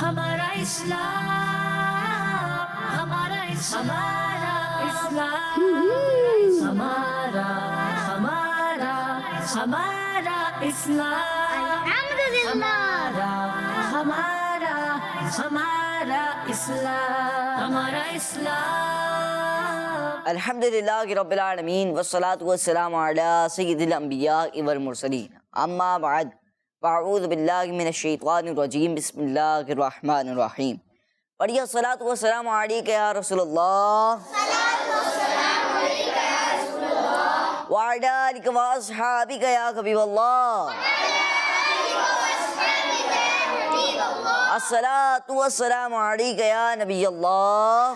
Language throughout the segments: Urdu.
ہمارا اسلام، ہمارا ہمارا اسلام، ہمارا ہمارا ہمارا اسلام، ہمارا ہمارا ہمارا اسلام، ہمارا اسلام۔ الحمدللہ رب العالمین والصلاة والسلام علی سید الانبیاء والمرسلین، اما بعد فاعوذ باللہ من الشیطان الرجیم، بسم اللہ الرحمن الرحیم۔ پڑھیے الصلاۃ والسلام علیک یا رسول اللہ، وعلی آلک واصحابک یا حبیب اللہ، الصلاۃ والسلام علیک یا نبی اللہ،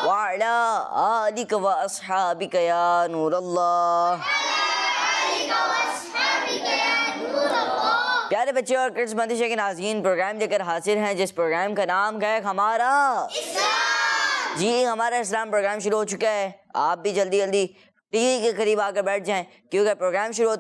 وعلی آلک واصحابک یا نور اللہ۔ پیارے بچے اور کرس مدرسے کے ناظرین، پروگرام لے کر حاضر ہیں جس پروگرام کا نام ہے ہمارا اسلام۔ جی ہمارا اسلام پروگرام شروع ہو چکا ہے۔ آپ بھی جلدی جلدی ٹی وی کے قریب آ کر بیٹھ جائیں کیونکہ پروگرام شروع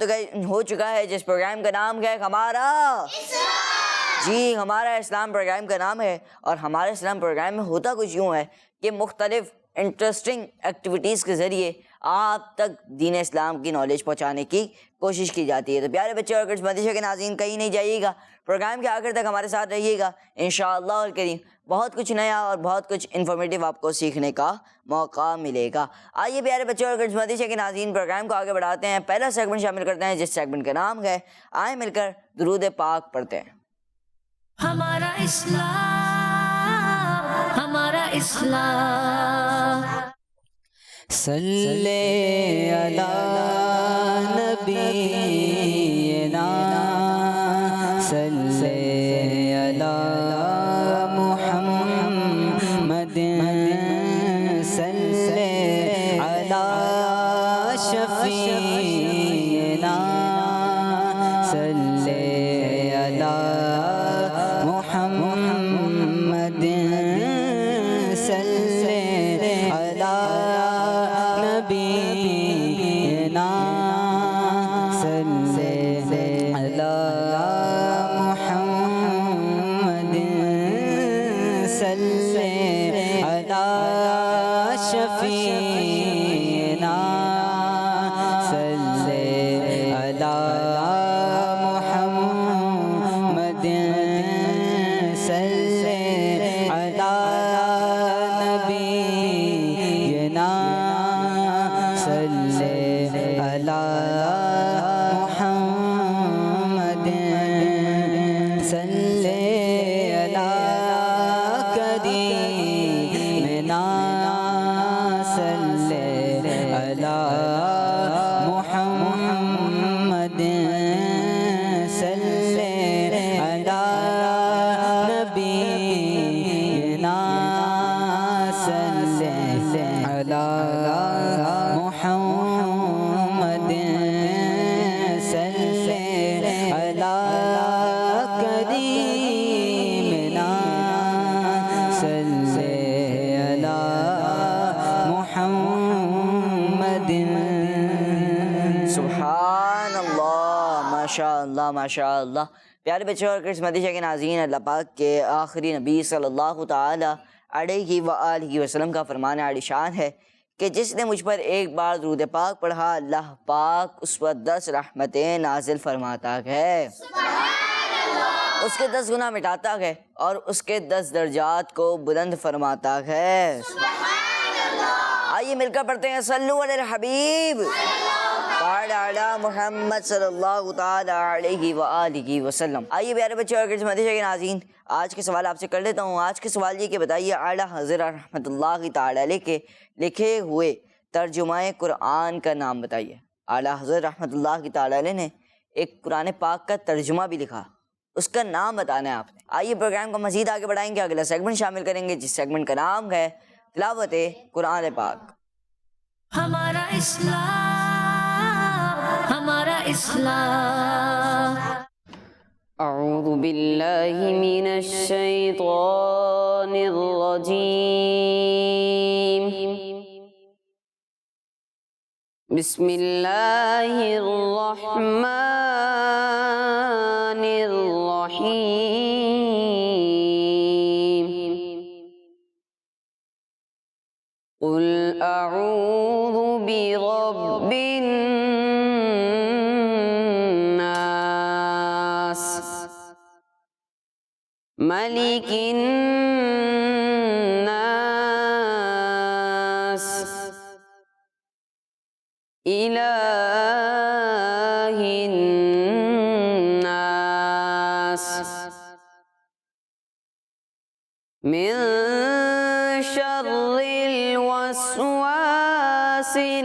ہو چکا ہے جس پروگرام کا نام ہے ہمارا اسلام۔ جی ہمارا اسلام پروگرام کا نام ہے، اور ہمارا اسلام پروگرام میں ہوتا کچھ یوں ہے کہ مختلف انٹرسٹنگ ایکٹیویٹیز کے ذریعے آپ تک دین اسلام کی نالج پہنچانے کی کوشش کی جاتی ہے۔ تو پیارے بچے اور کرس مدرسے کے ناظرین، کہیں نہیں جائیے گا، پروگرام کے آخر تک ہمارے ساتھ رہیے گا انشاءاللہ الکریم۔ بہت کچھ نیا اور بہت کچھ انفارمیٹیو آپ کو سیکھنے کا موقع ملے گا۔ آئیے پیارے بچے اور کرس مدرسے کے ناظرین، پروگرام کو آگے بڑھاتے ہیں۔ پہلا سیگمنٹ شامل کرتے ہیں جس سیگمنٹ کا نام ہے آئیں مل کر درود پاک پڑھتے ہیں۔ ہمارا اسلام، ہمارا اسلام۔ صلی علی نبینا، صلی علی محمد، صلی علی شفیعنا، صلی علی محمد، صلی علی نبینا، صلی علی محمد، صلی علی شفیعنا، صلی علی محمد، صلی علی نبینا، صلی علی محمد، صلی علی کریمنا، صلی علی محمد، صلی علی نبینا، صلی علی محمد، صلی علی کریمنا، صلی علی محمد۔ سبحان اللہ، ماشاء اللہ ماشاء اللہ۔ پیارے بچے اور کرس مدرسے کے ناظرین، اللہ پاک کے آخری نبی صلی اللہ تعالی علیہ وآلہ وسلم کا فرمان عالی شان ہے کہ جس نے مجھ پر ایک بار درود پاک پڑھا، اللہ پاک اس پر 10 رحمتیں نازل فرماتا ہے، اس کے 10 گناہ مٹاتا ہے اور اس کے 10 درجات کو بلند فرماتا ہے۔ آئیے مل کر پڑھتے ہیں صلو علی الحبیب وعلی علی محمد صلی اللہ تعالی علیہ وآلہ وسلم۔ آئیے پیارے بچے اور کرس مدرسے کے ناظرین، آج کے سوال آپ سے کر لیتا ہوں۔ آج کے سوال یہ کہ بتائیے اعلیٰ حضرت رحمۃ اللہ تعالی علیہ کے لکھے ہوئے ترجمہ قرآن کا نام بتائیے۔ اعلیٰ حضرت رحمۃ اللہ تعالی علیہ نے ایک قرآن پاک کا ترجمہ بھی لکھا، اس کا نام بتانا ہے آپ نے۔ آئیے پروگرام کو مزید آگے بڑھائیں گے، اگلا سیگمنٹ شامل کریں گے جس سیگمنٹ کا نام ہے تلاوت قرآن پاک۔ ہمارا اسلام، ہمارا اسلام۔ اعوذ باللہ من الشیطان الرجیم، بسم اللہ الرحمن الرحیم۔ الرحيم قل أعوذ برب الناس ملك الناس إله الناس من شر الوسواس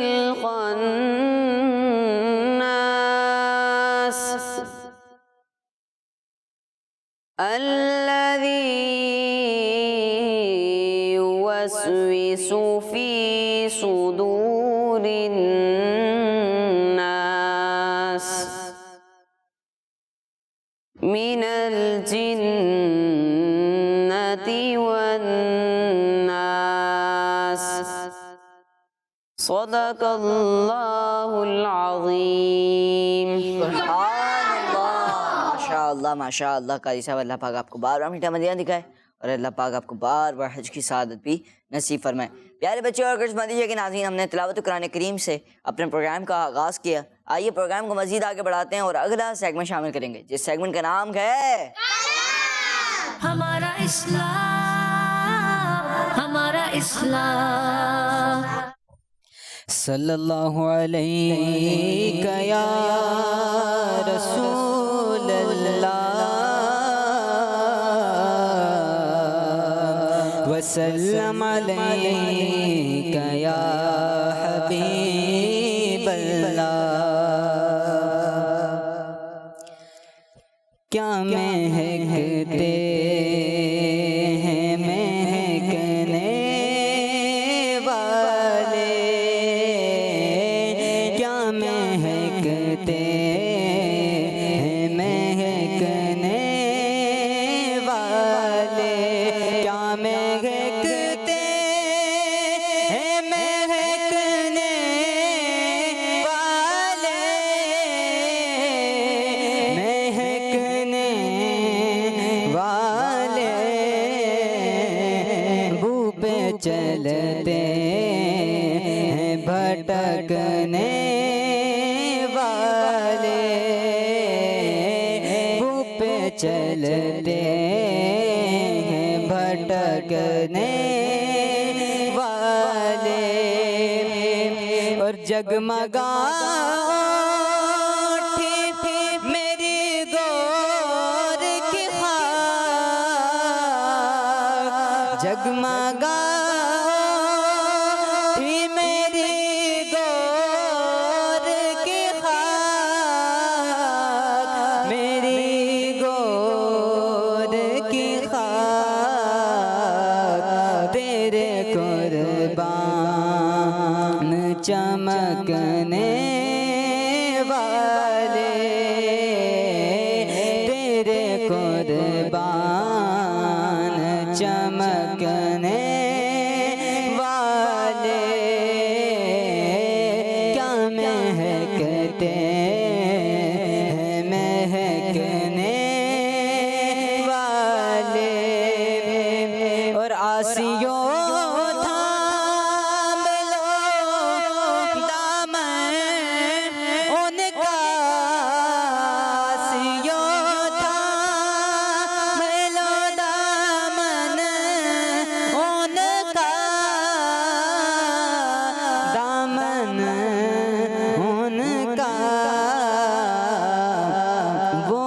الخناس الذي يوسوس في صدور الناس من الجنة والناس صدق الله العظيم ماشاءاللہ ماشاءاللہ قاری صاحب، اللہ پاک آپ کو بار بار میٹھا مدینہ دکھائے اور اللہ پاک آپ کو بار بار حج کی سعادت بھی نصیب فرمائے۔ پیارے بچے اور کرس مدیجہ کے ناظرین، ہم نے تلاوت قرآن کریم سے اپنے پروگرام کا آغاز کیا۔ آئیے پروگرام کو مزید آگے بڑھاتے ہیں اور اگلا سیگمنٹ شامل کریں گے، جس سیگمنٹ کا نام ہے ہمارا اسلام، ہمارا اسلام۔ صلی اللہ علیہ یا رسول اللہ وسلم علیہ یا حبیب اللہ۔ کیا مہکتے ہیں مہکنے والے، کیا مہکتے ہیں مہکنے والے، کیا مہکتے ہیں مہکنے والے، مہکنے والے بو پہ چلتے ہیں بھٹکنے والے، بو پہ چلتے ہیں بھٹکنے والے، اور جگمگاتی تھی میری گور کی خاک، جگمگاتی میری گور کی خاک، میری گور کی خاک، تیرے قربان چمکنے والے، تیرے قربان چمکنے والے، کیا مہکتے ہیں مہکنے والے، اور آسیوں تھام لو دامن ان کا، آسیوں تھام لو دامن ان کا، دامن ان کا، وہ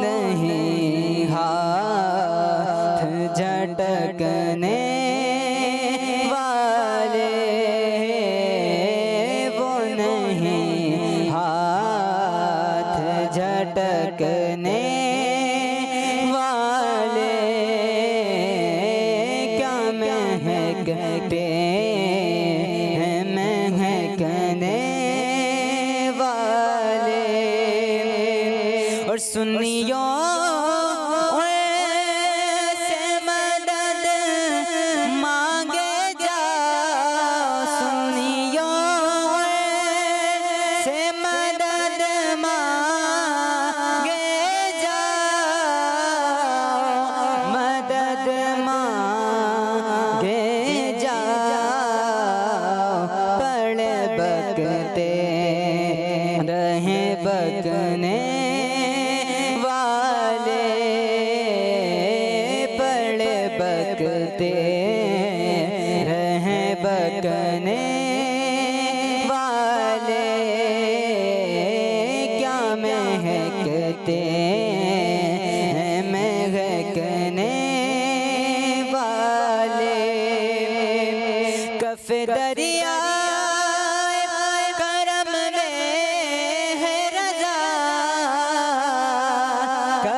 نہیں ہاتھ جھٹکنے والے، وہ نہیں ہاتھ جھٹکنے والے، کیا مہکتے ہیں مہکنے والے، اور سنیوں سے مدد مانگے جا، سنیوں سے مدد مانگے جا،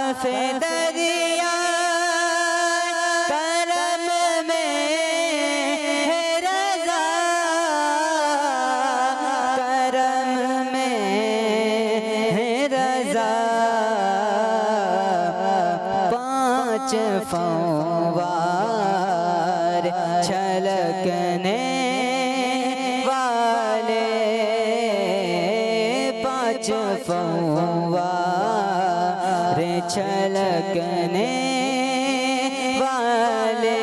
کف دریا کرم میں ہے رضا، کرم میں ہے رضا، پانچ فوار چھلکنے والے، پانچ فوار چھلکنے والے،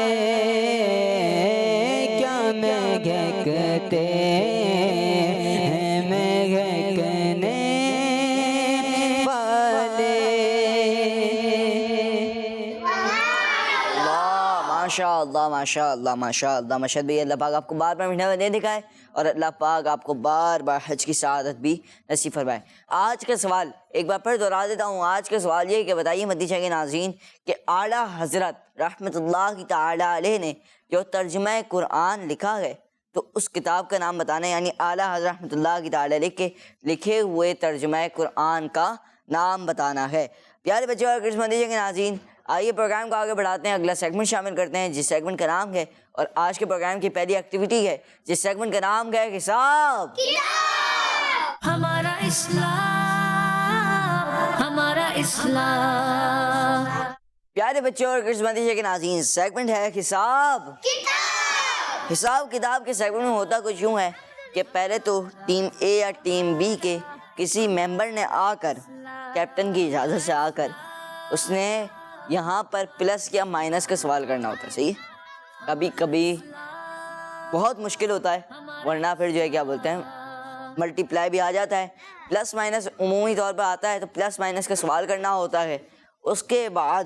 کیا مہکتے ہیں مہکنے والے۔ ماشاء اللہ ماشاء اللہ ماشاء اللہ مشہد بھائی، اللہ پاک آپ کو بار بار میٹھا دے دکھائے اور اللہ پاک آپ کو بار بار حج کی سعادت بھی نصیب فرمائے۔ آج کا سوال ایک بار پھر دہرا دیتا ہوں، آج کا سوال یہ کہ بتائیے مدینہ کے ناظرین کہ اعلیٰ حضرت رحمۃ اللہ تعالی علیہ نے جو ترجمہ قرآن لکھا ہے تو اس کتاب کا نام بتانا ہے، یعنی اعلیٰ حضرت رحمۃ اللہ تعالی علیہ کے لکھے ہوئے ترجمہ قرآن کا نام بتانا ہے۔ پیارے بچے اور کرسمس مدینہ کے ناظرین، آئیے پروگرام کو آگے بڑھاتے ہیں، اگلا سیگمنٹ شامل کرتے ہیں جس سیگمنٹ کا نام ہے، اور آج کے پروگرام کی پہلی ایکٹیویٹی ہے جس سیگمنٹ کا نام ہے حساب۔ ہمارا اسلام، ہمارا اسلام۔ پیارے بچے اور کرسمس مدینہ کے ناظرین، سیگمنٹ ہے حساب حساب کتاب کے سیگمنٹ میں ہوتا کچھ یوں ہے کہ پہلے تو ٹیم اے یا ٹیم بی کے کسی ممبر نے آ کر کیپٹن کی اجازت سے آ کر اس نے یہاں پر پلس یا مائنس کا سوال کرنا ہوتا ہے، صحیح ہے؟ کبھی کبھی بہت مشکل ہوتا ہے، ورنہ پھر جو ہے کیا بولتے ہیں ملٹی پلائی بھی آ جاتا ہے، پلس مائنس عمومی طور پر آتا ہے تو پلس مائنس کا سوال کرنا ہوتا ہے۔ اس کے بعد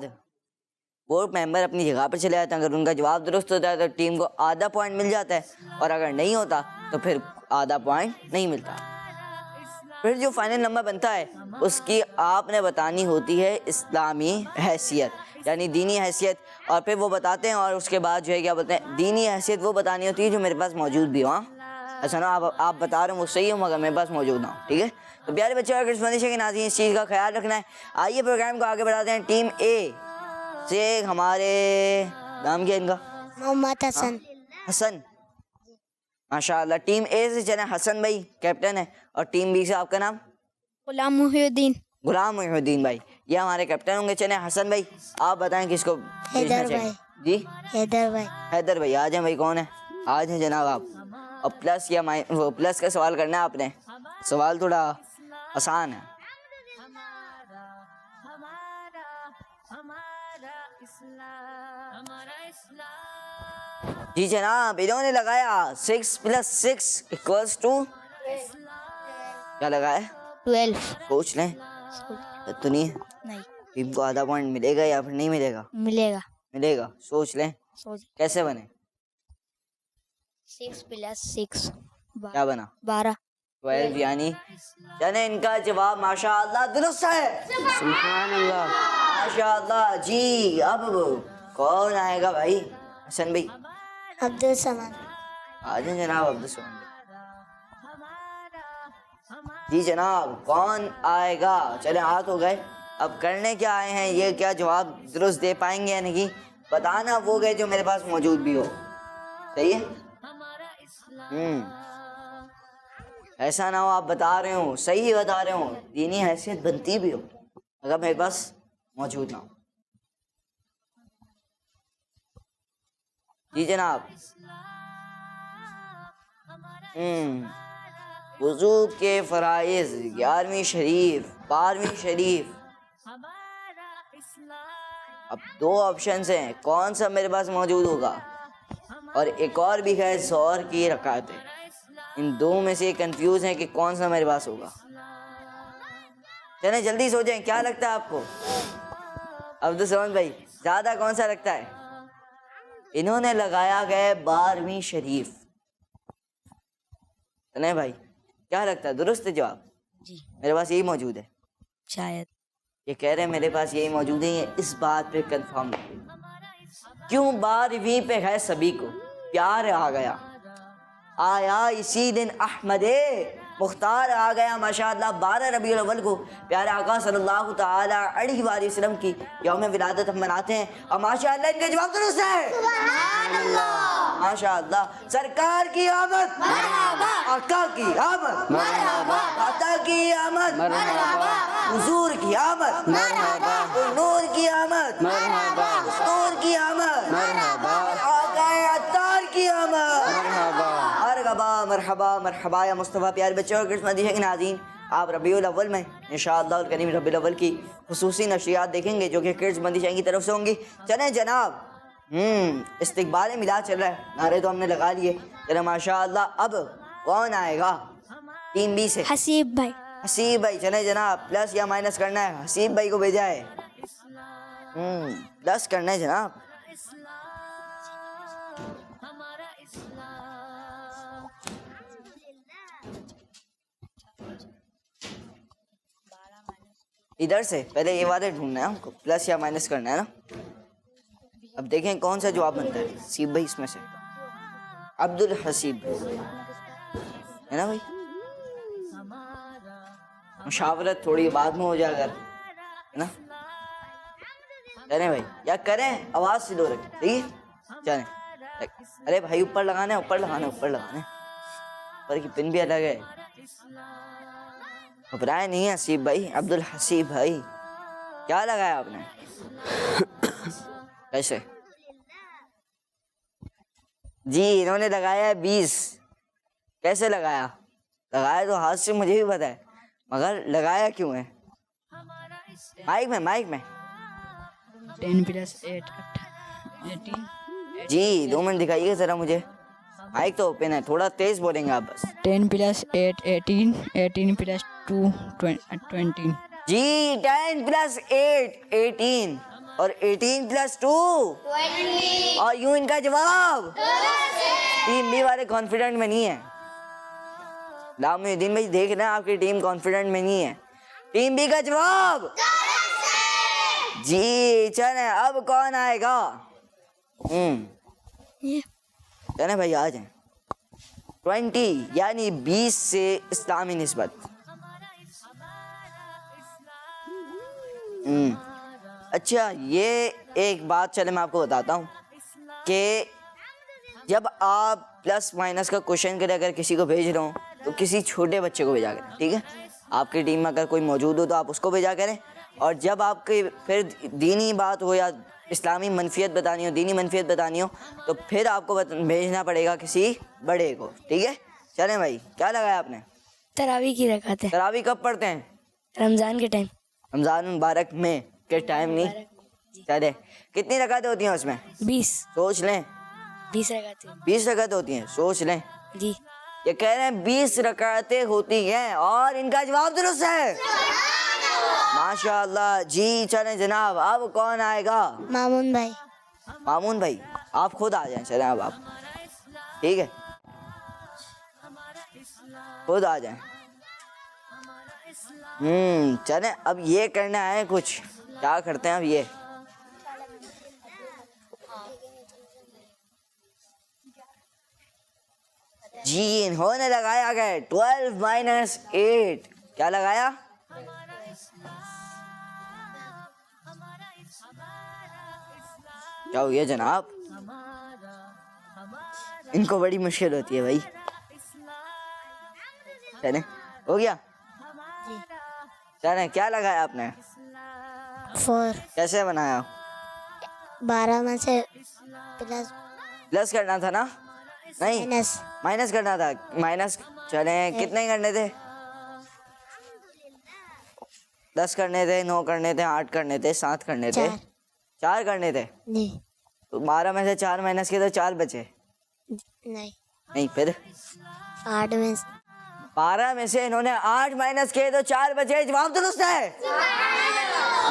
وہ ممبر اپنی جگہ پر چلے جاتے ہیں، اگر ان کا جواب درست ہوتا ہے تو ٹیم کو آدھا پوائنٹ مل جاتا ہے، اور اگر نہیں ہوتا تو پھر آدھا پوائنٹ نہیں ملتا۔ پھر جو فائنل نمبر بنتا ہے اس کی آپ نے بتانی ہوتی ہے اسلامی حیثیت، یعنی دینی حیثیت، اور پھر وہ بتاتے ہیں، اور اس کے بعد جو ہے کیا بولتے ہیں دینی حیثیت وہ بتانی ہوتی ہے جو میرے پاس موجود بھی ہو۔ ہاں ایسا نا آپ بتا رہے ہوں وہ صحیح ہوں مگر میرے پاس موجود نہ ہو، ٹھیک ہے؟ تو پیارے بچے اور کرسمس کے ناظرین اس چیز کا خیال رکھنا ہے۔ آئیے پروگرام کو آگے بڑھاتے ہیں۔ ٹیم اے سے ہمارے نام کیا ان کا؟ محمد حسن۔ حسن، ماشاء اللہ۔ ٹیم اے سے چلیں حسن بھائی کیپٹن ہے، اور ٹیم بی سے آپ کا نام؟ غلام محی الدین۔ غلام محی الدین بھائی، یہ ہمارے کیپٹن ہوں گے۔ چلیں حسن بھائی آپ بتائیں کس کو بھیجنا حیدر چاہیے؟ بھائی۔ جی حیدر بھائی۔ حیدر بھائی آ جائیں بھائی، کون ہے؟ آج ہیں جناب آپ، اور پلس یا وہ پلس کا سوال کرنا ہے آپ نے، سوال تھوڑا آسان ہے۔ جی جناب، انہوں نے لگایا 6 + 6 = کیا لگایا؟ 12۔ سوچ لیں، تو نہیں ہے نہیں ٹیم کو آدھا پوائنٹ ملے گا یا پھر نہیں ملے گا؟ ملے گا۔ ملے گا، سوچ لیں سوچ۔ کیسے بنے؟ 6 + 6 کیا بنا؟ 12۔ 12 یعنی یعنی ان کا جواب ماشاء اللہ درست ہے، سبحان اللہ۔ ماشاء اللہ۔ جی اب کون آئے گا بھائی؟ حسن بھائی عبد السلام۔ آ جائیں جناب، عبد السلام۔ جی جناب، کون آئے گا؟ چلے ہاتھ ہو گئے، اب کرنے کیا آئے ہیں؟ یہ کیا جواب درست دے پائیں گے یا نہیں؟ بتانا وہ گئے جو میرے پاس موجود بھی ہو، صحیح ہے؟ ایسا نہ ہو آپ بتا رہے ہوں صحیح بتا رہے ہوں، دینی حیثیت بنتی بھی ہو اگر میرے پاس موجود نہ ہو۔ جی جناب، وضو کے فرائض 11ویں شریف 12ویں شریف، اب 2 آپشنز ہیں، کون سا میرے پاس موجود ہوگا؟ اور ایک اور بھی ہے ظہر کی رکعتیں، ان 2 میں سے کنفیوز ہیں کہ کون سا میرے پاس ہوگا۔ چلیں جلدی سوچیں، کیا لگتا ہے آپ کو؟ عبد السلام بھائی زیادہ کون سا لگتا ہے؟ انہوں نے لگایا گیا 12ویں شریف۔ چلیں بھائی کیا لگتا ہے درست ہے جواب؟ جی میرے پاس یہی موجود ہے، شاید۔ یہ کہہ رہے ہیں میرے پاس یہی موجود ہے، یہ اس بات پہ کنفرم کیوں 12ویں پہ ہے سبھی کو؟ پیار آ گیا، آیا اسی دن احمد مختار آ گیا ماشاءاللہ 12 ربیع الاول کو پیارے آقا صلی اللہ تعالی علیہ وآلہ وسلم کی یوم ولادت ہم مناتے ہیں، اور ماشاءاللہ ان کا جواب درست ہے، سبحان اللہ، ماشاءاللہ۔ سرکار کی آمد مرحبا، آقا کی آمد مرحبا، آقا کی آمد مرحبا، حضور کی آمد مرحبا، نور کی آمد مرحبا، نور کی آمد مرحبا، آقا عطار کی آمد مرحبا، مرحبا مرحبا مرحبا یا مصطفیٰ۔ پیارے بچوں اور کرسمس مدیحہ کے ناظرین، آپ ربیع الاول میں انشاءاللہ الکریم ربیع الاول کی خصوصی نشریات دیکھیں گے جو کہ کرسمس مدیحہ کی طرف سے ہوں گی۔ چلیں جناب، استقبال میلاد چل رہا ہے، نعرے تو ہم نے لگا لیے، چلیں ماشاءاللہ۔ اب کون آئے گا ٹیم بی سے؟ حسیب بھائی. حسیب بھائی، چلیں جناب، پلس یا مائنس کرنا ہے؟ حسیب بھائی کو بھیجا ہے، پلس کرنا ہے جناب۔ ادھر سے پہلے یہ والے ڈھونڈنا ہے ہم کو، پلس یا مائنس کرنا ہے نا۔ اب دیکھیں کون سا جواب بنتا ہے۔ حسیب بھائی اس میں سے عبد الحسیب ہے نا بھائی، مشاورت تھوڑی بعد میں ہو جائے گا ہے نا، چلیں بھائی، یا کریں آواز سے دو رکھیں، ٹھیک ہے چلیں۔ ارے بھائی اوپر لگانا ہے، اوپر لگانا ہے، اوپر لگانا ہے، اوپر کی پن بھی الگ ہے، گھبرائے نہیں حسیب بھائی، عبد الحسیب بھائی۔ کیا لگایا آپ نے؟ کیسے جی؟ انہوں نے لگایا ہے 20۔ کیسے لگایا؟ لگایا تو ہاتھ سے مجھے بھی پتا ہے، مگر لگایا کیوں ہے؟ مائک میں، مائک میں 10 + 8 18 جی 2 منٹ دکھائیے ذرا مجھے، مائک تو اوپن ہے، تھوڑا تیز بولیں گے آپ بس۔ 10 + 8 18 18 + 2 20 جی 10 + 8 18 اور 18 + 2 20، اور یوں ان کا جواب ٹیم بی والے کانفیڈنٹ میں نہیں ہے۔ لام الدین بھائی دیکھ رہے ہیں آپ کی ٹیم کانفیڈنٹ میں نہیں ہے، ٹیم بی کا جواب جی۔ چلیں اب کون آئے گا؟ چلیں بھائی آ جائیں۔ 20 یعنی 20 سے اسلامی نسبت۔ اچھا یہ ایک بات چلے میں آپ کو بتاتا ہوں کہ جب آپ پلس مائنس کا کوشچن کرے اگر کسی کو بھیج رہے ہوں تو کسی چھوٹے بچے کو بھیجا کریں، ٹھیک ہے؟ آپ کی ٹیم میں اگر کوئی موجود ہو تو آپ اس کو بھیجا کریں، اور جب آپ کی پھر دینی بات ہو یا اسلامی منفیت بتانی ہو، دینی منفیت بتانی ہو، تو پھر آپ کو بھیجنا پڑے گا کسی بڑے کو، ٹھیک ہے؟ چلیں بھائی، کیا لگایا آپ نے؟ تراویح کی رکعتیں تراویح کب پڑھتے ہیں؟ رمضان کے ٹائم. رمضان مبارک میں کے ٹائم نہیں؟ چلے کتنی رکعتیں ہوتی ہیں اس میں؟ 20 سوچ لیں، 20 رکعتیں 20 رکعتیں ہوتی ہیں، سوچ لیں۔ جی. یہ کہہ رہے ہیں 20 رکعتیں ہوتی ہیں، اور ان کا جواب درست ہے، ماشاءاللہ جی۔ چلیں جناب اب کون آئے گا؟ مامون بھائی. مامون بھائی آپ خود آ جائیں، چلیں اب آپ، ٹھیک ہے خود آ جائیں۔ چلیں اب یہ کرنا ہے کچھ، کیا کرتے ہیں اب یہ؟ جی انہوں نے لگایا گیا 12 - 8، کیا لگایا؟ کیا ہو گیا جناب؟ ان کو بڑی مشکل ہوتی ہے بھائی۔ چلیں ہو گیا؟ چلیں کیا لگایا آپ نے؟ 4. کیسے بنایا؟ 12 میں سے پلس کرنا تھا نا؟ نہیں مائنس کرنا تھا، مائنس۔ چلیں کتنے کرنے تھے؟ 10 کرنے تھے، 9 کرنے تھے، 8 کرنے تھے، 7 کرنے تھے، 4 کرنے تھے۔ جی. تو 12 میں سے 4 مائنس کیے تو 4 بچے نہیں، پھر 8 میں 12 میں سے انہوں نے 8 مائنس کیے تو 4 بچے، جواب درست ہے،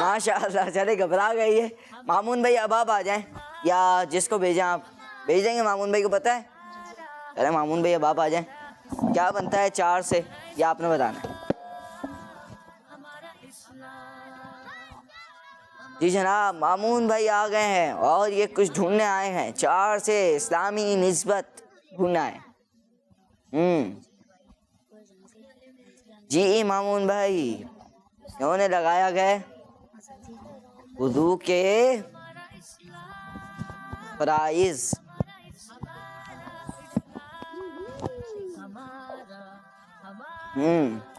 ماشاءاللہ۔ چلے گھبرا گئی ہے مامون بھائی، اب آپ آ جائیں، یا جس کو بھیجیں آپ بھیج دیں گے، مامون بھائی کو پتہ ہے؟ چلے مامون بھائی اب آپ آ جائیں، کیا بنتا ہے 4 سے یا آپ نے بتانا ہے؟ جی جناب مامون بھائی آ گئے ہیں، اور یہ کچھ ڈھونڈنے آئے ہیں، 4 سے اسلامی نسبت ڈھونڈنا ہے۔ جی مامون بھائی، انہوں نے لگایا گیا وضو کے فرائض.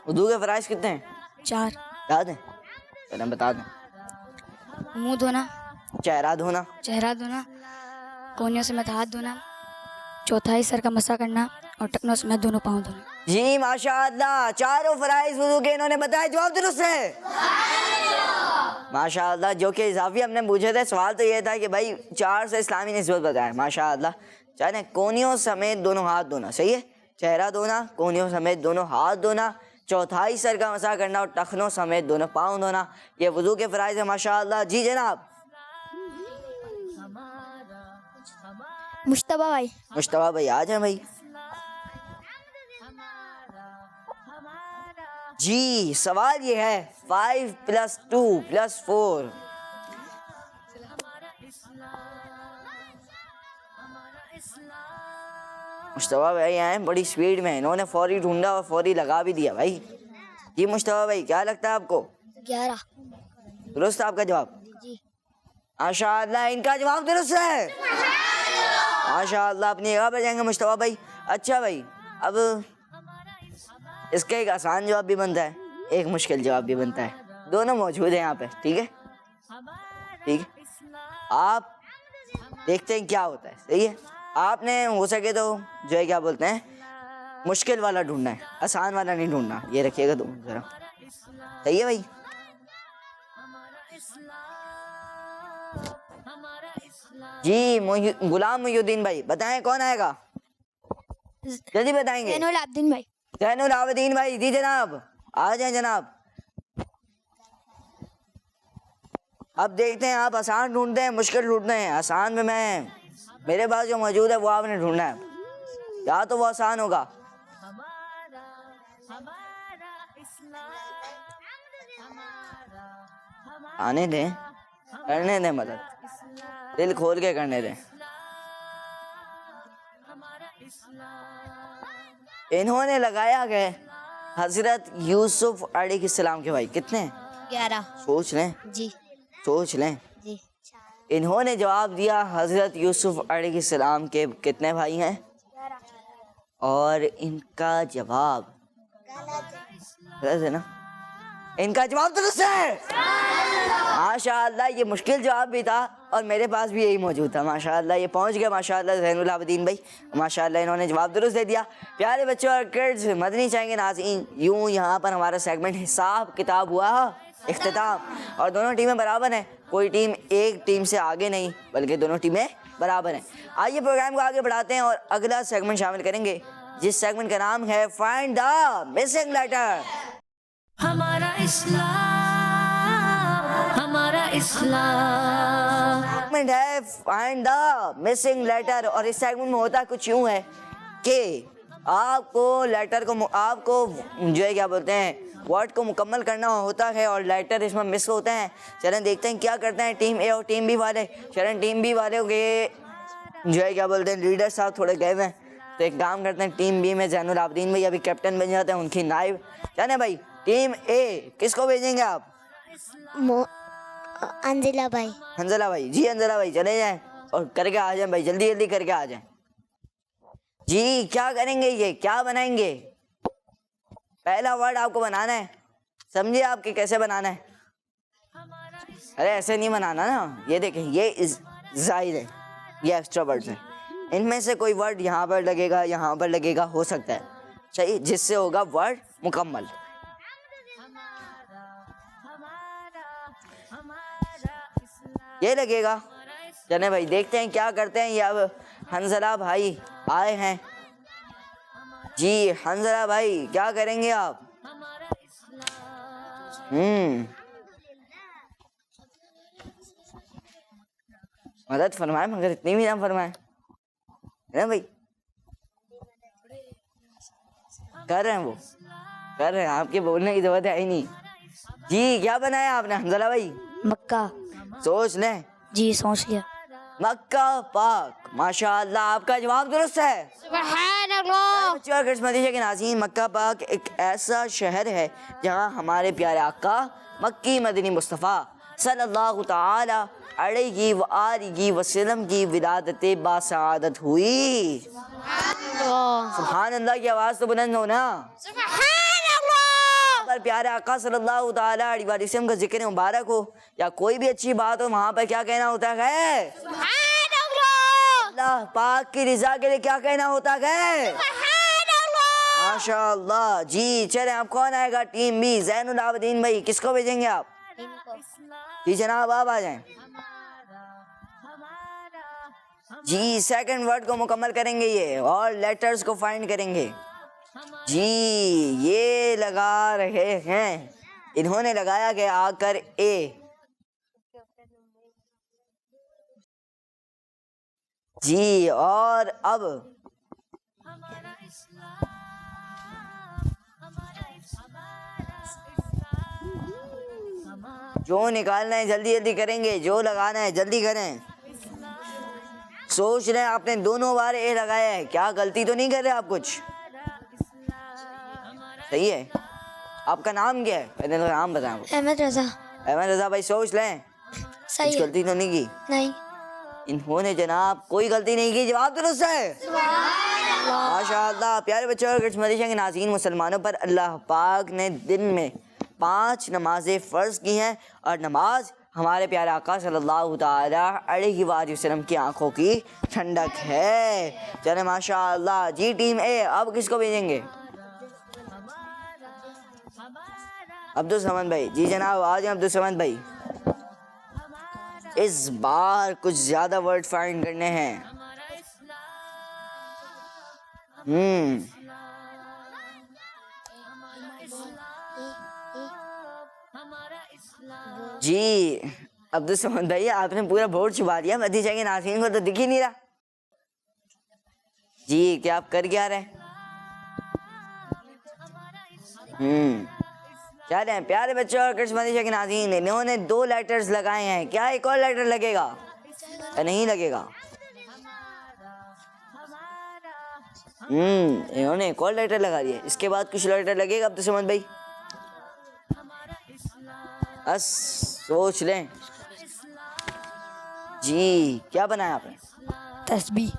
وضو کے فرائض کتنے ہیں؟ 4. یاد ہیں؟ پہلے بتا دیں. منہ دھونا, چہرہ دھونا, چہرہ دھونا, کونیوں سمیت ہاتھ دھونا, چوتھائی سر کا مسح کرنا, اور ٹکنوں سمیت دونوں پاؤں دھونا. جی ماشاء اللہ, چاروں فرائض وضو کے انہوں نے بتایا. جواب درست ہے ماشاء اللہ. جو کہ اضافی ہم نے پوچھے تھے, سوال تو یہ تھا کہ بھائی 4 سے اسلامی نسبت بتائیں. ماشاء اللہ. چلیں, کونیوں سمیت دونوں ہاتھ دھونا, صحیح ہے. چہرہ دھونا, کونیوں سمیت دونوں ہاتھ دھونا, چوتھائی سر کا مسح کرنا, اور ٹخنوں سمیت دونوں پاؤں دھونا, یہ وضو کے فرائض ہیں. ماشاء اللہ. جی جناب. مشتبہ بھائی. مشتبہ بھائی آ جائیں بھائی. جی سوال یہ ہے 5 + 2 + 4. مشتبہ بھائی آئے بڑی سپیڈ میں, انہوں نے فوری ڈھونڈا اور فوری لگا بھی دیا بھائی. جی مشتبہ بھائی, کیا لگتا ہے آپ کو؟ 11. درست آپ کا جواب؟ جی. ماشاء اللہ, ان کا جواب درست ہے. ماشاء اللہ, اپنی جگہ پہ جائیں گے مشتبہ بھائی. اچھا بھائی, اب اس کا ایک آسان جواب بھی بنتا ہے, ایک مشکل جواب بھی بنتا ہے. دونوں موجود ہیں یہاں پہ, ٹھیک ہے. ٹھیک ہے, آپ دیکھتے ہیں کیا ہوتا ہے. صحیح ہے, آپ نے ہو سکے تو جو ہے کیا بولتے ہیں مشکل والا ڈھونڈنا ہے, آسان والا نہیں ڈھونڈنا. یہ رکھیے گا تم ذرا, صحیح ہے بھائی. جی غلام محی الدین بھائی بتائیں کون آئے گا, جلدی بتائیں گے. زین العابدین بھائی. زین العابدین بھائی, جی جناب آ جائیں جناب. اب دیکھتے ہیں آپ آسان ڈھونڈتے ہیں مشکل ڈھونڈتے ہیں. آسان میں میرے پاس جو موجود ہے وہ آپ نے ڈھونڈنا ہے, یا تو وہ آسان ہوگا. آنے دیں, کرنے دیں مدد, دل کھول کے کرنے دیں. انہوں نے لگایا گئے حضرت یوسف علیہ السلام کے بھائی کتنے ہیں؟ 11. سوچ لیں, جی. سوچ لیں. جی. انہوں نے جواب دیا حضرت یوسف علیہ السلام کے کتنے بھائی ہیں, اور ان کا جواب غلط ہے نا. ان کا جواب درست ہے. ماشاء اللہ, یہ مشکل جواب بھی تھا اور میرے پاس بھی یہی موجود تھا. ماشاء اللہ, یہ پہنچ گیا ماشاء اللہ زین العابدین بھائی. ماشاء اللہ, انہوں نے جواب درست دے دیا. پیارے بچوں اور کڈز, مدنی چاہیں گے ناظرین, یوں یہاں پر ہمارا سیگمنٹ حساب کتاب ہوا اختتام, اور دونوں ٹیمیں برابر ہیں. کوئی ٹیم ایک ٹیم سے آگے نہیں, بلکہ دونوں ٹیمیں برابر ہیں. آئیے پروگرام کو آگے بڑھاتے ہیں اور اگلا سیگمنٹ شامل کریں گے, جس سیگمنٹ کا نام ہے فائنڈ دا مسنگ لیٹر. ہمارا اسلام, ہمارا اسلام. سیگمنٹ ہے فائنڈ دا مسنگ لیٹر, اور اس سیگمنٹ میں ہوتا کچھ یوں ہے کہ آپ کو لیٹر کو, آپ کو جو ہے کیا بولتے ہیں ورڈ کو مکمل کرنا ہوتا ہے, اور لیٹر اس میں مس ہوتے ہیں. چلیں دیکھتے ہیں کیا کرتے ہیں ٹیم اے اور ٹیم بی والے. چلیں ٹیم بی والے کے جو ہے کیا بولتے ہیں لیڈر صاحب تھوڑے گئے ہوئے ہیں, تو ایک کام کرتے ہیں ٹیم بی میں زین العابدین بھائی ابھی کیپٹن بن جاتے ہیں, ان کی نائب. چلیں بھائی, ٹیم اے کس کو بھیجیں گے آپ؟ انزلہ بھائی. حنزلہ بھائی. جی حنزلہ بھائی چلے جائیں اور کر کے آ جائیں بھائی, جلدی جلدی کر کے آ جائیں. جی کیا کریں گے, یہ کیا بنائیں گے؟ پہلا ورڈ آپ کو بنانا ہے, سمجھے آپ کہ کیسے بنانا ہے. ارے ایسے نہیں بنانا نا, یہ دیکھیں یہ زائد ہے, یہ ایکسٹرا ورڈز ہیں. ان میں سے کوئی ورڈ یہاں پر لگے گا, یہاں پر لگے گا, ہو سکتا ہے صحیح, جس سے ہوگا ورڈ مکمل. یہ لگے گا. چلیں بھائی دیکھتے ہیں کیا کرتے ہیں. یہ اب حنزلہ بھائی آئے ہیں. جی حنزلہ بھائی کیا کریں گے آپ؟ مدد فرمائیں, مگر اتنی بھی نہ فرمائیں نا بھائی. کر رہے ہیں, وہ کر رہے ہیں, آپ کے بولنے کی ضرورت ہے ہی نہیں. جی کیا بنایا آپ نے حنزلہ بھائی؟ مکہ. سوچ لیں. جی سوچ لیا. مکہ پاک. ماشاء اللہ, آپ کا جواب درست ہے. سبحان بچوں اور مدینہ کے ناظرین، مکہ پاک ایک ایسا شہر ہے جہاں ہمارے پیارے آقا مکی مدنی مصطفیٰ صلی اللہ تعالی علیہ وآلہ وسلم کی ولادت باسعادت ہوئی۔ سبحان اللہ کی آواز تو بلند ہونا۔ پر پیارے آقا صلی اللہ تعالی علیہ وآلہ وسلم کا ذکر مبارک ہو یا کوئی بھی اچھی بات ہو، وہاں پر کیا کہنا ہوتا ہے؟ اللہ پاک کی رضا کے لیے کیا کہنا ہوتا ہے؟ ماشاء اللہ۔ جی چلیں، اب کون آئے گا؟ ٹیم بی، زین العابدین بھائی، کس کو بھیجیں گے آپ؟ جی جناب آپ آ جائیں۔ جی سیکنڈ ورڈ کو مکمل کریں گے یہ، اور لیٹرز کو فائنڈ کریں گے۔ جی یہ لگا رہے ہیں، انہوں نے لگایا کہ آ کر اے۔ جی اور اب جو نکالنا ہے جلدی جلدی کریں گے، جو لگانا ہے جلدی کریں۔ سوچ رہے ہیں آپ نے دونوں بار اے لگایا ہے، کیا غلطی تو نہیں کر رہے آپ کچھ؟ صحیح ہے۔ آپ کا نام کیا ہے؟ پہلے تو نام بتائیں۔ احمد رضا۔ احمد رضا بھائی سوچ لیں، صحیح کچھ غلطی تو نہیں کی؟ نہیں۔ انہوں نے جناب کوئی غلطی نہیں کی، جواب درست ہے۔ ماشاء اللہ۔ پیارے بچوں اور مدینہ کے ناظرین، مسلمانوں پر اللہ پاک نے دن میں 5 نمازیں فرض کی ہیں، اور نماز ہمارے پیارے آقا صلی اللہ تعالی علیہ وآلہ وسلم کی آنکھوں کی ٹھنڈک ہے۔ چلے ماشاء اللہ۔ جی ٹیم اے، اب کس کو بھیجیں گے؟ عبدالسمد بھائی۔ جی جناب آ جائیں عبدالسمد بھائی۔ اس بار کچھ زیادہ ورڈ فائنڈ کرنے ہیں۔ جی عبدالسمد بھائی، آپ نے پورا بورڈ چھپا دیا، مدینہ کے ناظرین کو تو دکھ ہی نہیں رہا۔ جی کیا آپ کر کیا رہے؟ کیا رہے ہیں پیارے بچوں اور مدینہ کے ناظرین؟ انہوں نے 2 لیٹرز لگائے ہیں، کیا ایک اور لیٹر لگے گا؟ نہیں لگے گا۔ انہوں نے ایک اور لیٹر لگا دیا، اس کے بعد کچھ لیٹر لگے گا عبدالسمد بھائی؟ بس سوچ لیں۔ جی کیا بنایا آپ نے؟ تسبیح۔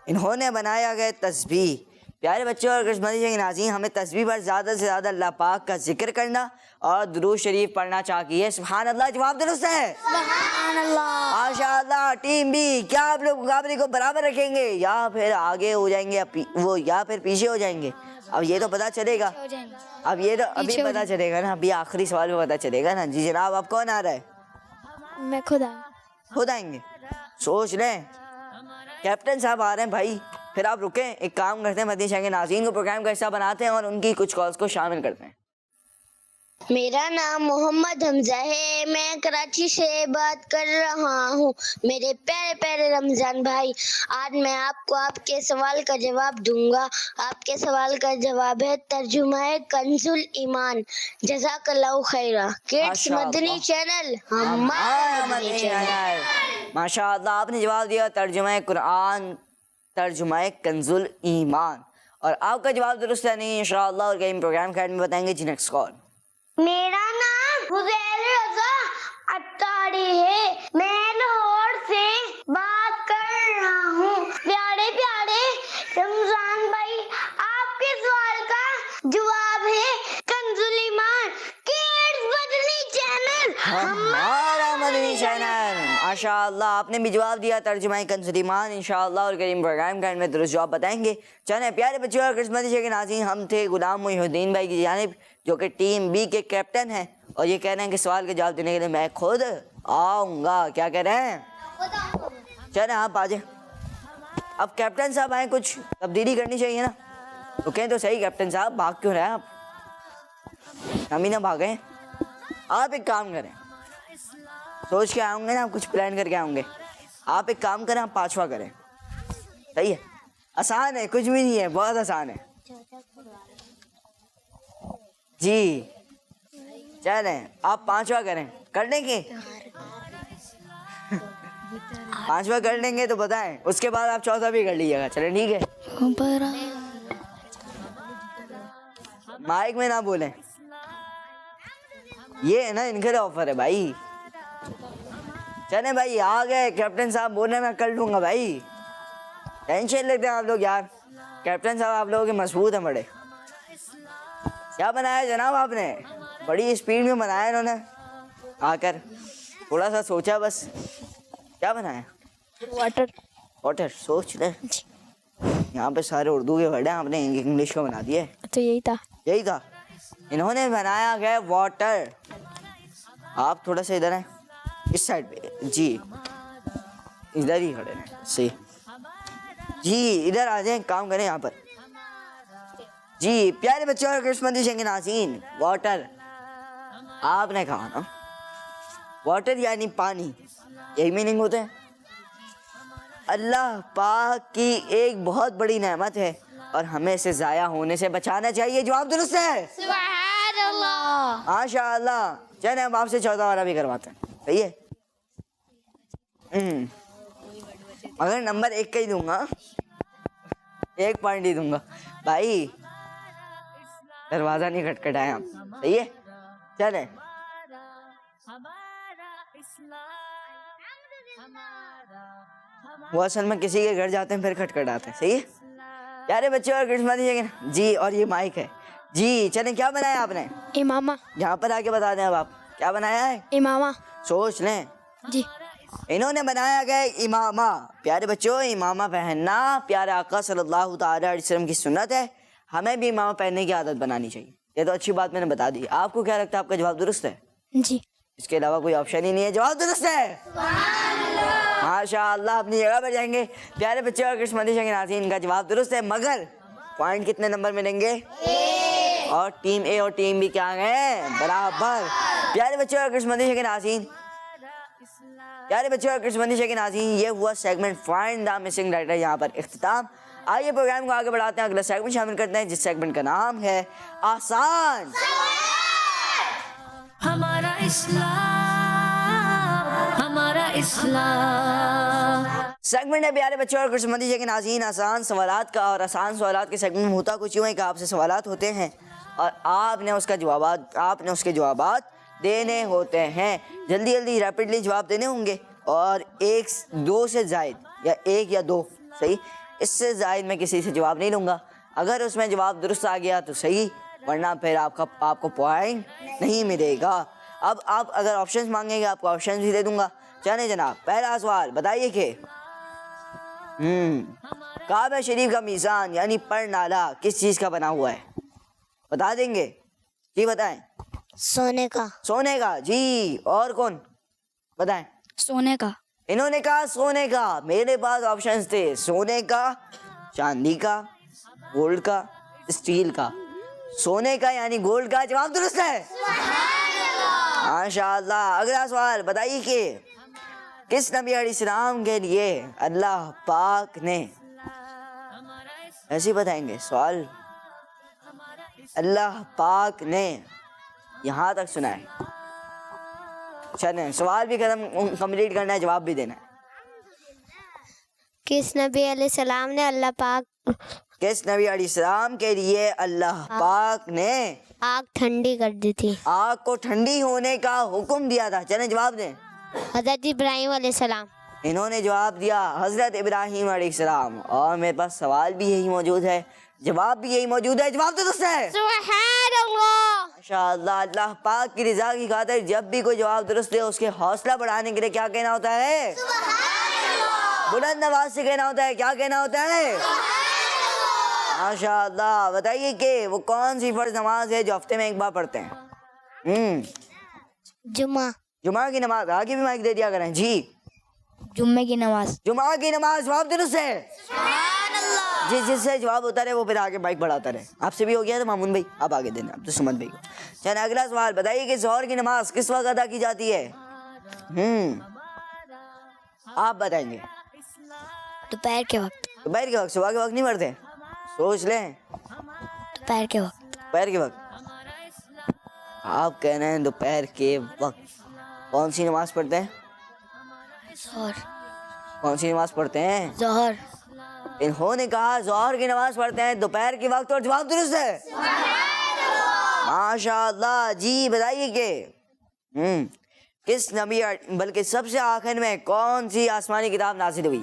انہوں نے بنایا گیا تسبیح۔ پیارے بچوں اور مدینہ کے ناظرین، ہمیں تسبیح پر زیادہ سے زیادہ اللہ پاک کا ذکر کرنا اور درود شریف پڑھنا چاہیے۔ سبحان اللہ، جواب درست ہے۔ سبحان اللہ۔ ماشاء اللہ۔ ٹیم بی، کیا آپ لوگ مقابلے کو برابر رکھیں گے یا پھر آگے ہو جائیں گے وہ، یا پھر پیچھے ہو جائیں گے؟ اب یہ تو پتا چلے گا، اب یہ تو ابھی پتا چلے گا نا، ابھی آخری سوال میں پتا چلے گا نا۔ جی جناب اب کون آ رہا ہے؟ میں خود آئیں گے۔ سوچ لیں، کیپٹن صاحب آ رہے ہیں بھائی، پھر آپ رکیں، ایک کام کرتے ہیں، مدینہ کے ناظرین کو پروگرام کا حصہ بناتے ہیں اور ان کی کچھ کالز کو شامل کرتے ہیں۔ میرا نام محمد حمزہ ہے، میں کراچی سے بات کر رہا ہوں۔ میرے پیارے پیارے رمضان بھائی، آج میں آپ کو آپ کے سوال کا جواب دوں گا۔ آپ کے سوال کا جواب ہے ترجمہ کنز الایمان۔ جزاک اللہ خیرہ۔ کڈس مدنی چینل ہمارا مدنی چینل۔ ماشاء اللہ، آپ نے جواب دیا ترجمہ قرآن، ترجمہ کنز الایمان، اور آپ کا جواب درست ہے نہیں انشاءاللہ، اور کہیں پروگرام کے میں بتائیں گے۔ جی نیکسٹ کال۔ میرا نام حسین رضا اطاری ہے، میں لاہور سے بات کر رہا ہوں۔ پیارے پیارے رمضان بھائی، آپ کے سوال کا جواب ہے کنز الایمان، کڈس مدنی چینل ہمارا مدنی چینل۔ ماشاء اللہ، آپ نے بھی جواب دیا ترجمہ کنز الایمان انشاءاللہ، اور کریم پروگرام کا میں درست جواب بتائیں گے۔ چلیں پیارے بچوں اور مدنی کے ناظرین، ہم تھے غلام محی الدین بھائی کی جانب، جو کہ ٹیم بی کے کیپٹن ہیں، اور یہ کہہ رہے ہیں کہ سوال کا جواب دینے کے لیے میں خود آؤں گا۔ کیا کہہ رہے ہیں؟ چلیں آپ آ جائیں۔ اب کیپٹن صاحب آئیں، کچھ تبدیلی کرنی چاہیے نا۔ رکیں تو صحیح کیپٹن صاحب، بھاگ کیوں رہے ہیں آپ؟ ہم ہی نہ بھاگیں۔ آپ ایک کام کریں، سوچ کے آؤں گے نا، آپ کچھ پلان کر کے آؤں گے۔ آپ ایک کام کریں، آپ 5واں کریں۔ صحیح ہے، آسان ہے، کچھ بھی نہیں ہے، بہت آسان ہے۔ جی چلیں آپ 5واں کریں، کر لیں گے؟ 5واں کر لیں گے تو بتائیں، اس کے بعد آپ 4تھا بھی کر لیجیے گا۔ چلیں ٹھیک ہے۔ مائک میں نہ بولیں, یہ ہے نا ان کے لیے آفر ہے بھائی. چلیں بھائی آ گئے, کیپٹن صاحب بول رہے میں کر لوں گا بھائی, ٹینشن لیتے ہیں آپ لوگ یار. کیپٹن صاحب آپ لوگوں کے مضبوط ہیں بڑے. کیا بنایا جناب آپ نے؟ بڑی اسپیڈ میں بنایا انہوں نے آ کر, تھوڑا سا سوچا بس. کیا بنایا؟ واٹر. سوچ لے, یہاں پہ سارے اردو کے ورڈ ہیں, آپ نے انگلش کو بنا دیے. تو یہی تھا. انہوں نے بنایا گیا واٹر. آپ تھوڑا سا ادھر ہیں, اس سائڈ پہ. جی ادھر ہی کھڑے ہیں, صحیح. جی ادھر آ جائیں, کام کریں یہاں پر. جی پیارے بچوں اور کرسمتی کے ناظرین, واٹر آپ نے کہا نا, واٹر یعنی پانی, یہی میننگ ہوتا ہے. اللہ پاک کی ایک بہت بڑی نعمت ہے اور ہمیں اسے ضائع ہونے سے بچانا چاہیے. جواب درست ہے, سبحان اللہ. ماشاء اللہ. چلیں ہم آپ سے 14 والا بھی کرواتے ہیں, صحیح ہے. مگر نمبر 1 کا ہی دوں گا, 1 پوائنٹ ہی دوں گا بھائی. دروازہ نہیں کھٹکھٹائیں آپ, صحیح ہے. چلیں وہ اصل میں کسی کے گھر جاتے ہیں پھر کھٹکھٹاتے ہیں, صحیح ہے. پیارے بچے اور کرسمتی جی, اور یہ مائک ہے جی. چلیں کیا بنایا آپ نے؟ امامہ. یہاں پر آ کے بتا دیں اب آپ کیا بنایا ہے. امامہ. سوچ لیں. جی انہوں نے بنایا گیا امامہ. پیارے بچوں امامہ پہننا پیارے آقا صلی اللہ تعالی علیہ وسلم کی سنت ہے. ہمیں بھی امامہ پہننے کی عادت بنانی چاہیے. یہ تو اچھی بات میں نے بتا دی. آپ کو کیا لگتا ہے آپ کا جواب درست ہے؟ جی. اس کے علاوہ کوئی آپشن ہی نہیں ہے, جواب درست ہے. ماشاء اللہ, اپنی جگہ پر جائیں گے. پیارے بچے اور کرسمتی کے ناظرین کا جواب درست ہے, مگر پوائنٹ کتنے نمبر ملیں گے؟ اور ٹیم اے اور ٹیم بی کیا ہیں؟ برابر. پیارے بچے اور کرسمتی کے ناظرین, پیارے بچے اور کرسمتی کے ناظرین, یہ ہوا segment find the missing letter یہاں پر اختتام. آئیے پروگرام کو آگے بڑھاتے ہیں, اگلا سیگمنٹ شامل کرتے ہیں جس سیگمنٹ کا نام ہے آسان. ہمارا اسلام. سیگمنٹ ہے پیارے بچوں اور کرسمتی کے ناظرین آسان سوالات کا. اور آسان سوالات کے سیگمنٹ میں ہوتا کچھ یوں ہے کہ آپ سے سوالات ہوتے ہیں اور آپ نے اس کے جوابات دینے ہوتے ہیں. جلدی جلدی ریپڈلی جواب دینے ہوں گے, اور 1-2 سے زائد یا 1 یا 2, صحیح, اس سے زائد میں کسی سے جواب نہیں لوں گا. اگر اس میں جواب درست آ گیا تو صحیح, ورنہ پھر آپ کو پوائنٹ نہیں ملے گا. اب آپ اگر آپشنز مانگیں گے آپ کو آپشنز بھی دے دوں گا. چلیں جناب, پہلا سوال بتائیے کہ کعبہ شریف کا میزان یعنی پر نالا کس چیز کا بنا ہوا ہے؟ بتا دیں گے؟ جی بتائیں. سونے کا. سونے کا. جی اور کون بتائیں؟ سونے کا. انہوں نے کہا سونے کا. میرے پاس آپشنز تھے سونے کا, چاندی کا, گولڈ کا, اسٹیل کا. سونے کا یعنی گولڈ کا, جواب درست ہے. ماشاء اللہ. اگلا سوال بتائیے کہ کس نبی علیہ السلام کے لیے اللہ پاک نے, ایسے بتائیں گے سوال, اللہ پاک نے یہاں تک سنا ہے. چلیں سوال بھی کمپلیٹ کرنا ہے, جواب بھی دینا ہے. کس نبی علیہ السلام نے اللہ پاک, کس نبی علیہ السلام کے لیے اللہ پاک نے آگ ٹھنڈی کر دی تھی؟ آگ کو ٹھنڈی ہونے کا حکم دیا تھا. چلیں جواب دیں. حضرت ابراہیم علیہ السلام. انہوں نے جواب دیا حضرت ابراہیم علیہ السلام. اور میرے پاس سوال بھی یہی موجود ہے, جواب بھی یہی موجود ہے, جواب درست ہے. سبحان اللہ. ماشاء اللہ. اللہ پاک کی رضا کی خاطر جب بھی کوئی جواب درست ہے اس کے حوصلہ بڑھانے کے لیے کیا کہنا ہوتا ہے؟ بلند آواز سے کہنا ہوتا ہے. کیا کہنا ہوتا ہے؟ ماشاء اللہ. بتائیے کہ وہ کون سی فرض نماز ہے جو ہفتے میں 1 بار پڑھتے ہیں؟ جمعہ. جمعہ کی نماز. آگے بھی مائک دے دیا کریں. جی جمعے کی نماز. جمعہ کی نماز, جواب درست ہے. جس سے جواب ہوتا رہے وہ پھر آگے بائک بڑھاتا رہے. آپ سے بھی ہو گیا تو مامون بھائی آپ آگے دینا, اب تو سمت بھائی کو. چلیں اگلا سوال بتائیے کہ ظہر کی نماز کس وقت ادا کی جاتی ہے؟ آپ بتائیں گے. دوپہر کے وقت. دوپہر کے وقت. صبح کے وقت نہیں پڑھتے؟ سوچ لیں. دوپہر کے وقت. دوپہر کے وقت. آپ کہہ رہے ہیں دوپہر کے وقت. کون سی نماز پڑھتے ہیں؟ ظہر. کون سی نماز پڑھتے ہیں؟ ظہر. انہوں نے کہا ظہر کی نماز پڑھتے ہیں دوپہر کے وقت, اور جواب درست ہے. ماشاء اللہ. جی بتائیے کہ کس نبی بلکہ سب سے آخر میں کون سی آسمانی کتاب نازل ہوئی؟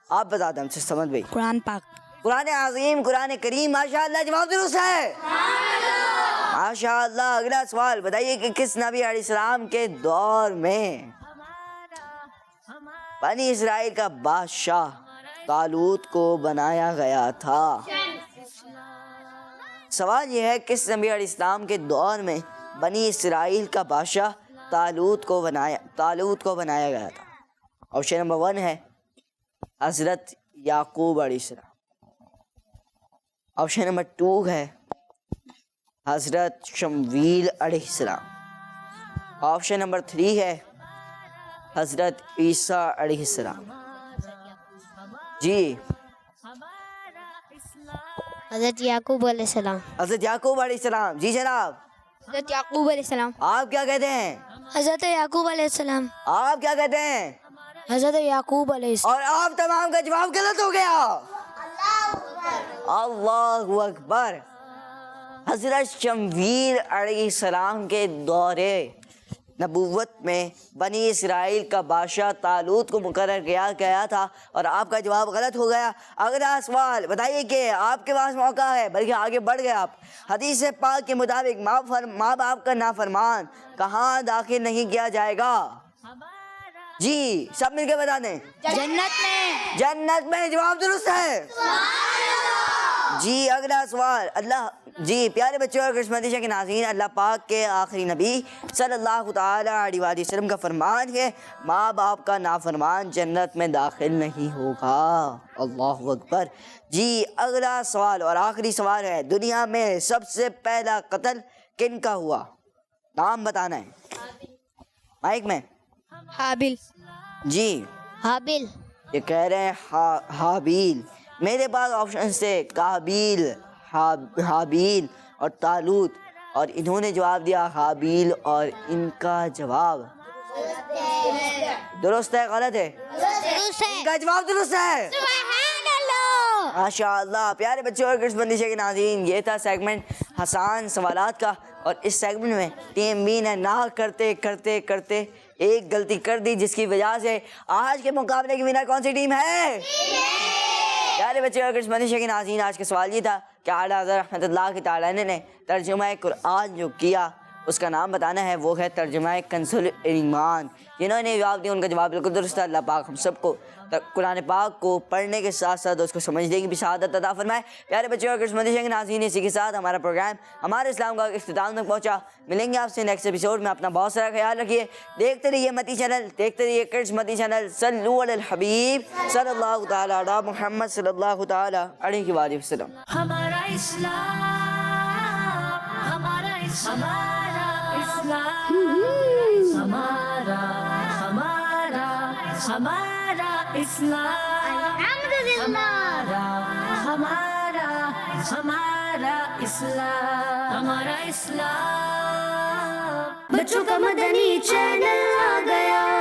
آپ بتا دیں ہم سے سمجھ بھائی. قرآن پاک. قرآن عظیم، قرآن کریم. ماشاء اللہ جواب درست ہے. ماشاء اللہ. اگلا سوال بتائیے کہ کس نبی علیہ السلام کے دور میں بنی اسرائیل کا بادشاہ طالوت کو بنایا گیا تھا؟ سوال یہ ہے کس نبی علیہ السلام کے دور میں بنی اسرائیل کا بادشاہ طالوت کو بنایا گیا تھا؟ آپشن نمبر 1 ہے حضرت یعقوب علیہ السلام. آپشن نمبر 2 ہے حضرت شمویل علیہ السلام. آپشن نمبر 3 ہے حضرت عیسیٰ علیہ السلام. جی حضرت یعقوب علیہ السلام. حضرت یعقوب علیہ السلام. جی جناب حضرت یعقوب علیہ السلام. آپ کیا کہتے ہیں؟ حضرت یعقوب علیہ السلام. آپ کیا کہتے ہیں؟ حضرت یعقوب علیہ السلام. اور آپ تمام کا جواب غلط ہو گیا. اللہ اکبر. حضرت شمویل علیہ السلام کے دور نبوت میں بنی اسرائیل کا بادشاہ طالوت کو مقرر کیا گیا تھا اور آپ کا جواب غلط ہو گیا. اگلا سوال بتائیے کہ آپ کے پاس موقع ہے بلکہ آگے بڑھ گئے آپ. حدیث پاک کے مطابق ماں باپ کا نافرمان کہاں داخل نہیں کیا جائے گا؟ جی سب مل کے بتا دیں. جنت میں. جنت میں. جواب درست ہے. جی اگلا سوال. جی پیارے بچوں اور قسمتی کے ناظرین، اللہ پاک کے آخری نبی صلی اللہ تعالیٰ علیہ وآلہ وسلم کا فرمان ہے ماں باپ کا نافرمان جنت میں داخل نہیں ہوگا. اللہ اکبر. جی اگلا سوال اور آخری سوال ہے دنیا میں سب سے پہلا قتل کن کا ہوا؟ نام بتانا ہے مائک میں. حابل. جی حابل. یہ کہہ رہے ہیں حابیل. میرے پاس آپشن سے قابیل، حابیل اور طالوت، اور انہوں نے جواب دیا حابیل، اور ان کا جواب درست ہے غلط ہے؟ ان کا جواب درست ہے. ماشاء اللہ. پیارے بچوں اور قسمتی کے ناظرین، یہ تھا سیگمنٹ آسان سوالات کا، اور اس سیگمنٹ میں ٹیم بی نے نہ کرتے کرتے کرتے ایک غلطی کر دی، جس کی وجہ سے آج کے مقابلے کی ونر کون سی ٹیم ہے؟ پیارے بچے اور قسمتی کے ناظرین، آج کا سوال یہ تھا کہ اعلیٰ حضرت رحمۃ اللہ تعالیٰ نے ترجمہ قرآن جو کیا اس کا نام بتانا ہے. وہ ہے ترجمہ کنز ایمان. جنہوں نے جواب دیا ان کا جواب بالکل درست ہے. اللہ پاک ہم سب کو قرآن پاک کو پڑھنے کے ساتھ ساتھ اس کو سمجھنے کی بھی سعادت عطا فرمائے. پیارے بچوں اور قسمتی کے ناظرین، اسی کے ساتھ ہمارا پروگرام ہمارے اسلام کا اختتام تک پہنچا. ملیں گے آپ سے نیکسٹ ایپیسوڈ میں. اپنا بہت سارا خیال رکھیے. دیکھتے رہیے متی چینل، دیکھتے رہیے کرڈز متی چینل. صلو علی الحبیب صلی اللہ تعالیٰ علی محمد صلی اللہ تعالیٰ علیہ وآلہ وسلم. ہمارا اسلام، ہمارا اسلام، ہمارا ہمارا اسلام، ہمارا اسلام، ہمارا اسلام. بچوں کا مدنی چینل آ گیا.